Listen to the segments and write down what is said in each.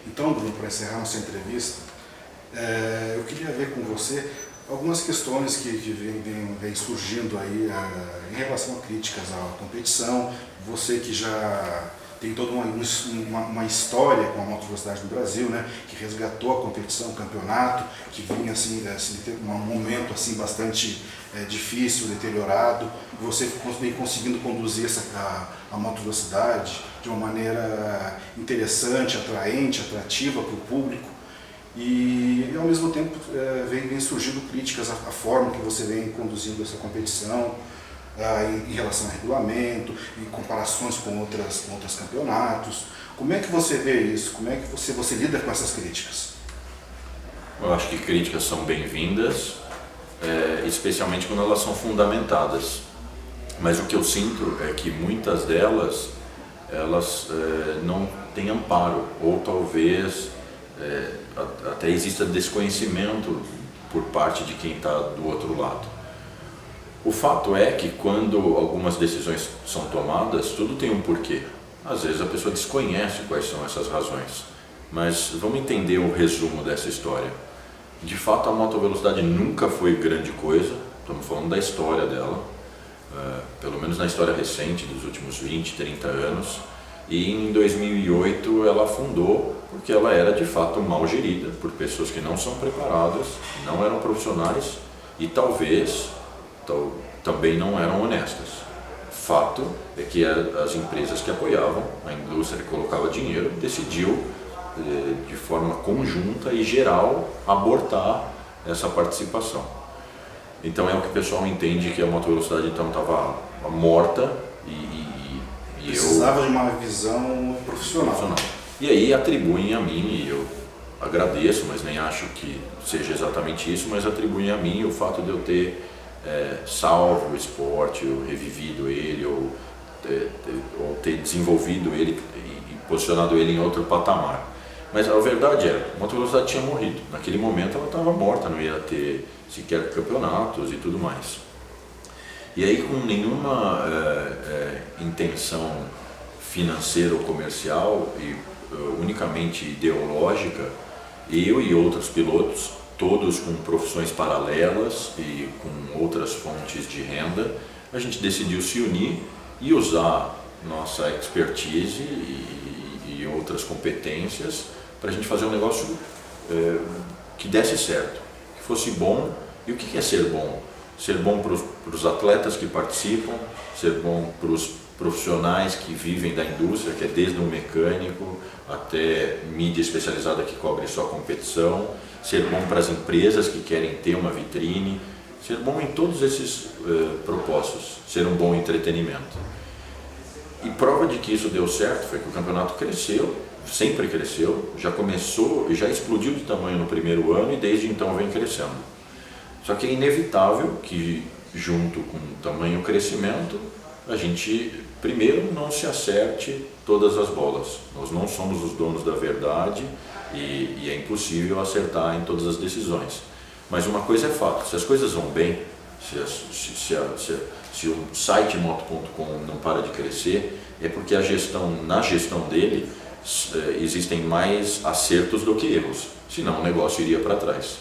Então, Bruno, para encerrar nossa entrevista, eu queria ver com você algumas questões que vem surgindo aí em relação a críticas à competição. Você que já tem toda uma história com a moto velocidade no Brasil, né, que resgatou a competição, o campeonato, que vinha assim, um momento assim, bastante difícil, deteriorado. Você vem conseguindo conduzir a moto velocidade de uma maneira interessante, atraente, atrativa para o público. E ao mesmo tempo vem surgindo críticas à forma que você vem conduzindo essa competição, em relação ao regulamento, em comparações com outros campeonatos. Como é que você vê isso? Como é que você lida com essas críticas? Eu acho que críticas são bem-vindas, especialmente quando elas são fundamentadas. Mas o que eu sinto é que muitas delas, elas não têm amparo, ou talvez até exista desconhecimento por parte de quem está do outro lado. O fato é que quando algumas decisões são tomadas, tudo tem um porquê. Às vezes a pessoa desconhece quais são essas razões, mas vamos entender o resumo dessa história. De fato, a motovelocidade nunca foi grande coisa, estamos falando da história dela, pelo menos na história recente dos últimos 20, 30 anos, e em 2008 ela afundou porque ela era de fato mal gerida por pessoas que não são preparadas, não eram profissionais e talvez também não eram honestas. Fato é que as empresas que apoiavam, a indústria que colocava dinheiro, decidiu de forma conjunta e geral abortar essa participação. Então é o que o pessoal entende que a motovelocidade então estava morta e precisava de uma visão profissional. E aí atribuem a mim, e eu agradeço, mas nem acho que seja exatamente isso, mas atribuem a mim o fato de eu ter salvo o esporte, ou revivido ele, ou ter desenvolvido ele e posicionado ele em outro patamar. Mas a verdade a motovelocidade tinha morrido. Naquele momento ela estava morta, não ia ter sequer campeonatos e tudo mais. E aí, com nenhuma intenção financeira ou comercial e unicamente ideológica, eu e outros pilotos, todos com profissões paralelas e com outras fontes de renda, a gente decidiu se unir e usar nossa expertise e outras competências para a gente fazer um negócio que desse certo, que fosse bom. E o que é ser bom? Ser bom para os atletas que participam, ser bom para os profissionais que vivem da indústria, que é desde um mecânico até mídia especializada que cobre só competição, ser bom para as empresas que querem ter uma vitrine, ser bom em todos esses propósitos, ser um bom entretenimento. E prova de que isso deu certo foi que o campeonato cresceu, sempre cresceu, já começou e já explodiu de tamanho no primeiro ano e desde então vem crescendo. Só que é inevitável que, junto com o tamanho crescimento, a gente primeiro não se acerte todas as bolas. Nós não somos os donos da verdade e é impossível acertar em todas as decisões. Mas uma coisa é fato, se as coisas vão bem, se o site moto.com não para de crescer, é porque na gestão dele existem mais acertos do que erros, senão o negócio iria para trás.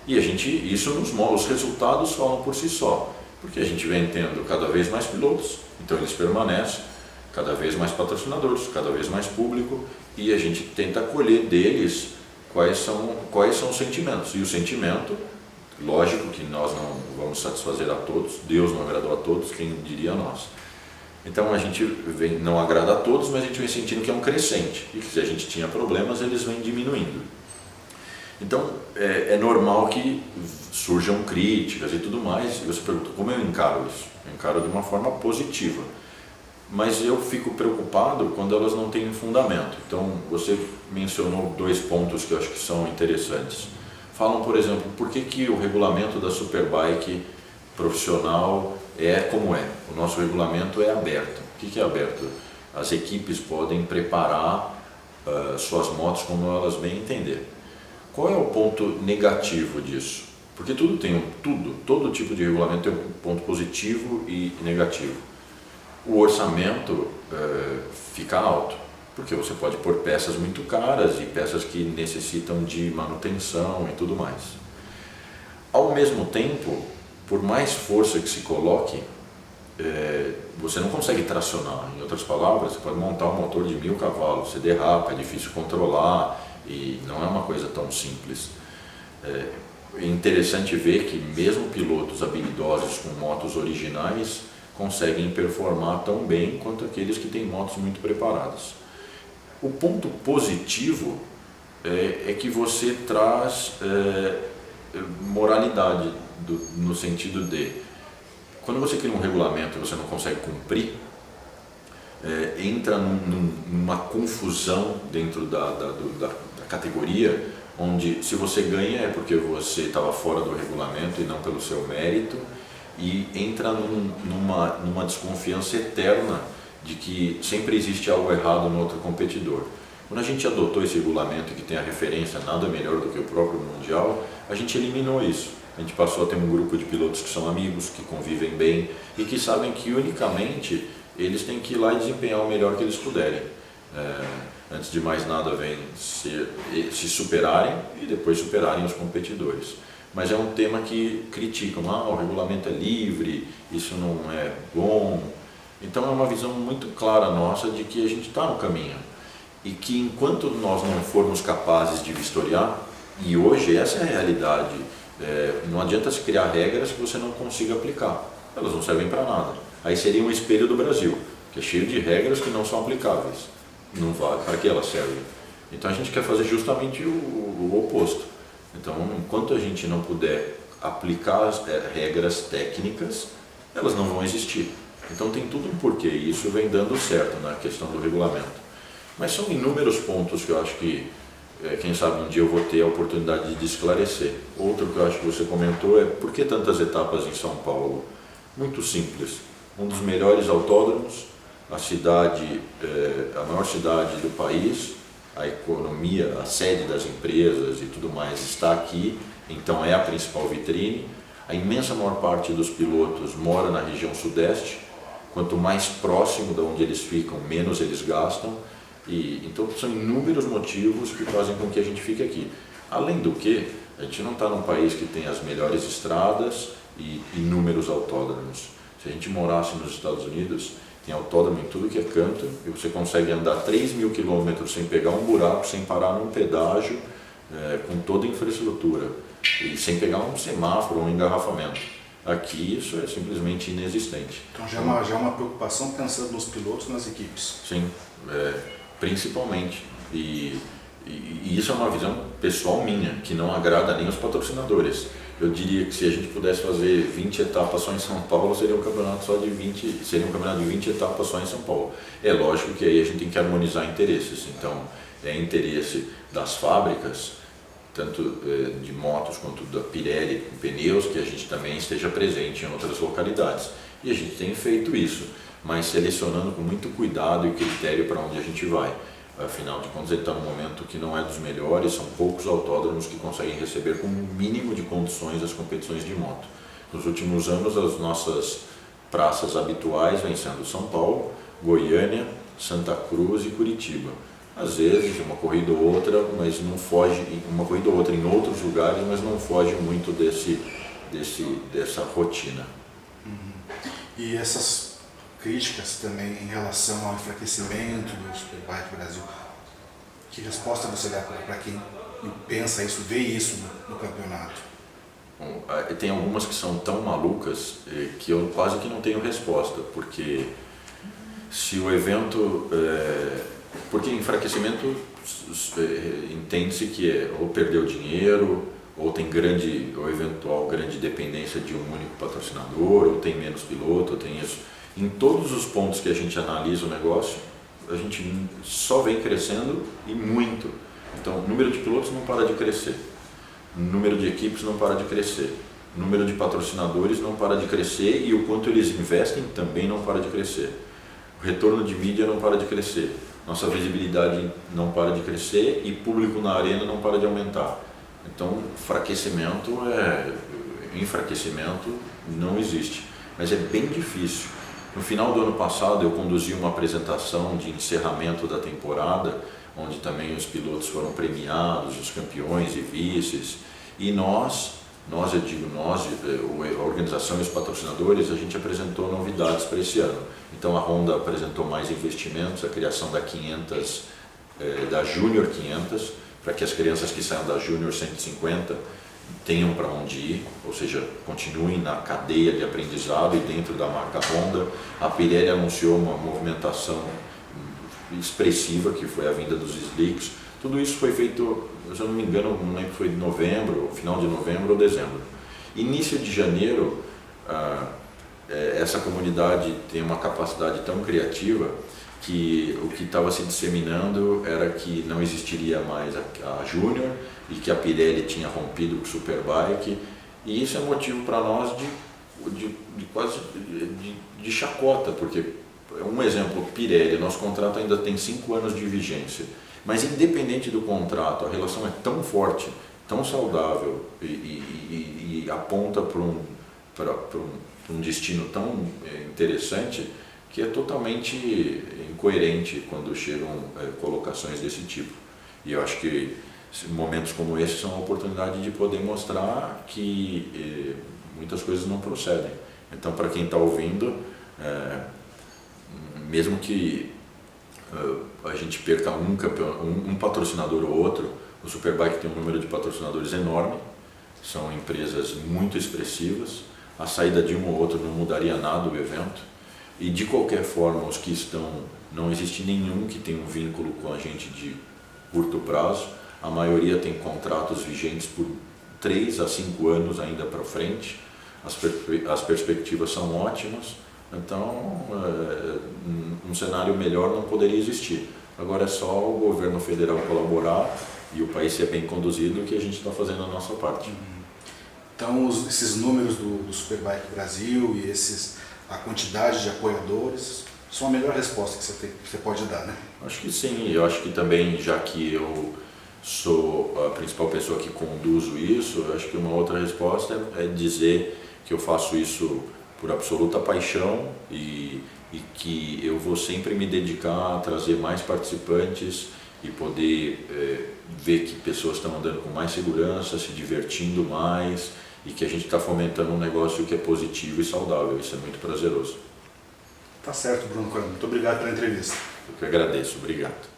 E os resultados falam por si só, porque a gente vem tendo cada vez mais pilotos, então eles permanecem, cada vez mais patrocinadores, cada vez mais público, e a gente tenta colher deles quais são os sentimentos. E o sentimento, lógico que nós não vamos satisfazer a todos, Deus não agradou a todos, quem diria a nós. Então a gente não agrada a todos, mas a gente vem sentindo que é um crescente, e que se a gente tinha problemas, eles vêm diminuindo. Então é normal que surjam críticas e tudo mais, e você pergunta como eu encaro isso? Eu encaro de uma forma positiva, mas eu fico preocupado quando elas não têm fundamento. Então você mencionou 2 pontos que eu acho que são interessantes. Falam, por exemplo, por que o regulamento da Superbike profissional é como é. O nosso regulamento é aberto. O que é aberto? As equipes podem preparar suas motos como elas bem entender. Qual é o ponto negativo disso? Porque todo tipo de regulamento tem um ponto positivo e negativo. o orçamento fica alto, porque você pode pôr peças muito caras e peças que necessitam de manutenção e tudo mais. Ao mesmo tempo, por mais força que se coloque, você não consegue tracionar. Em outras palavras, você pode montar um motor de 1000 cavalos, você derrapa, é difícil controlar e não é uma coisa tão simples. É interessante ver que mesmo pilotos habilidosos com motos originais conseguem performar tão bem quanto aqueles que têm motos muito preparadas. O ponto positivo é que você traz moralidade, no sentido de, quando você cria um regulamento e você não consegue cumprir, entra numa confusão dentro da categoria, onde se você ganha é porque você estava fora do regulamento e não pelo seu mérito, e entra numa desconfiança eterna de que sempre existe algo errado no outro competidor. Quando a gente adotou esse regulamento que tem a referência nada melhor do que o próprio Mundial, a gente eliminou isso. A gente passou a ter um grupo de pilotos que são amigos, que convivem bem e que sabem que unicamente eles têm que ir lá e desempenhar o melhor que eles puderem. Antes de mais nada, vem se superarem e depois superarem os competidores. Mas é um tema que criticam, o regulamento é livre, isso não é bom. Então é uma visão muito clara nossa de que a gente está no caminho e que enquanto nós não formos capazes de vistoriar, e hoje essa é a realidade, não adianta se criar regras que você não consiga aplicar, elas não servem para nada. Aí seria um espelho do Brasil, que é cheio de regras que não são aplicáveis, não vale, para que elas servem? Então a gente quer fazer justamente o oposto. Então, enquanto a gente não puder aplicar as regras técnicas, elas não vão existir. Então tem tudo um porquê, e isso vem dando certo na questão do regulamento. Mas são inúmeros pontos que eu acho que, quem sabe um dia eu vou ter a oportunidade de esclarecer. Outro que eu acho que você comentou é por que tantas etapas em São Paulo? Muito simples. Um dos melhores autódromos, a cidade, a maior cidade do país, a economia, a sede das empresas e tudo mais está aqui, então é a principal vitrine. A imensa maior parte dos pilotos mora na região sudeste, quanto mais próximo de onde eles ficam, menos eles gastam. Então são inúmeros motivos que fazem com que a gente fique aqui. Além do que, a gente não está num país que tem as melhores estradas e inúmeros autódromos. Se a gente morasse nos Estados Unidos, tem autódromo em tudo que é canto e você consegue andar 3.000 quilômetros sem pegar um buraco, sem parar num pedágio, com toda a infraestrutura e sem pegar um semáforo ou um engarrafamento. Aqui isso é simplesmente inexistente. Então já é uma preocupação pensando nos pilotos e nas equipes. Sim, principalmente. E isso é uma visão pessoal minha, que não agrada nem os patrocinadores. Eu diria que se a gente pudesse fazer 20 etapas só em São Paulo, seria um campeonato de 20 etapas só em São Paulo. É lógico que aí a gente tem que harmonizar interesses. Então, é interesse das fábricas, tanto de motos quanto da Pirelli com pneus, que a gente também esteja presente em outras localidades. E a gente tem feito isso, mas selecionando com muito cuidado e critério para onde a gente vai. Afinal de contas, ele está num momento que não é dos melhores, são poucos autódromos que conseguem receber com um mínimo de condições as competições de moto. Nos últimos anos, as nossas praças habituais vêm sendo São Paulo, Goiânia, Santa Cruz e Curitiba. Às vezes, uma corrida ou outra, mas não foge, uma corrida ou outra em outros lugares, mas não foge muito dessa rotina. E essas críticas também em relação ao enfraquecimento do Superbike Brasil, que resposta você dá para quem pensa isso, vê isso no campeonato? Bom, tem algumas que são tão malucas que eu quase que não tenho resposta, porque se o evento... porque enfraquecimento entende-se que é ou perdeu dinheiro, ou tem ou eventual grande dependência de um único patrocinador, ou tem menos piloto, ou tem isso. Em todos os pontos que a gente analisa o negócio, a gente só vem crescendo e muito. Então, o número de pilotos não para de crescer, o número de equipes não para de crescer, o número de patrocinadores não para de crescer e o quanto eles investem também não para de crescer. O retorno de mídia não para de crescer, nossa visibilidade não para de crescer e público na arena não para de aumentar. Então, enfraquecimento não existe, mas é bem difícil No final do ano passado eu conduzi uma apresentação de encerramento da temporada, onde também os pilotos foram premiados, os campeões e vices, e eu digo nós, a organização e os patrocinadores, a gente apresentou novidades para esse ano. Então a Honda apresentou mais investimentos, a criação da 500, da Júnior 500, para que as crianças que saiam da Júnior 150 tenham para onde ir, ou seja, continuem na cadeia de aprendizado e dentro da marca Honda. A Pirelli anunciou uma movimentação expressiva, que foi a vinda dos slicks. Tudo isso foi feito, se eu não me engano, não lembro, foi em novembro, final de novembro ou dezembro. Início de janeiro, essa comunidade tem uma capacidade tão criativa que o que estava se disseminando era que não existiria mais a Júnior e que a Pirelli tinha rompido com o Superbike, e isso é motivo para nós de chacota, porque, um exemplo, Pirelli, nosso contrato ainda tem 5 anos de vigência, mas independente do contrato, a relação é tão forte, tão saudável e aponta para um destino tão interessante, que é totalmente incoerente quando chegam colocações desse tipo. E eu acho que momentos como esse são uma oportunidade de poder mostrar que muitas coisas não procedem. Então, para quem está ouvindo, mesmo que a gente perca um patrocinador ou outro, o Superbike tem um número de patrocinadores enorme, são empresas muito expressivas, a saída de um ou outro não mudaria nada o evento, e de qualquer forma os que estão, não existe nenhum que tenha um vínculo com a gente de curto prazo, a maioria tem contratos vigentes por 3 a 5 anos ainda para frente, as perspectivas são ótimas, então um cenário melhor não poderia existir. Agora é só o governo federal colaborar e o país ser bem conduzido, que a gente está fazendo a nossa parte. Então esses números do Superbike Brasil e a quantidade de apoiadores são a melhor resposta que você pode dar, né? Acho que sim, eu acho que também, já que eu sou a principal pessoa que conduzo isso, eu acho que uma outra resposta é dizer que eu faço isso por absoluta paixão e que eu vou sempre me dedicar a trazer mais participantes e poder ver que pessoas estão andando com mais segurança, se divertindo mais, e que a gente está fomentando um negócio que é positivo e saudável. Isso é muito prazeroso. Tá certo, Bruno Coelho. Muito obrigado pela entrevista. Eu que agradeço. Obrigado.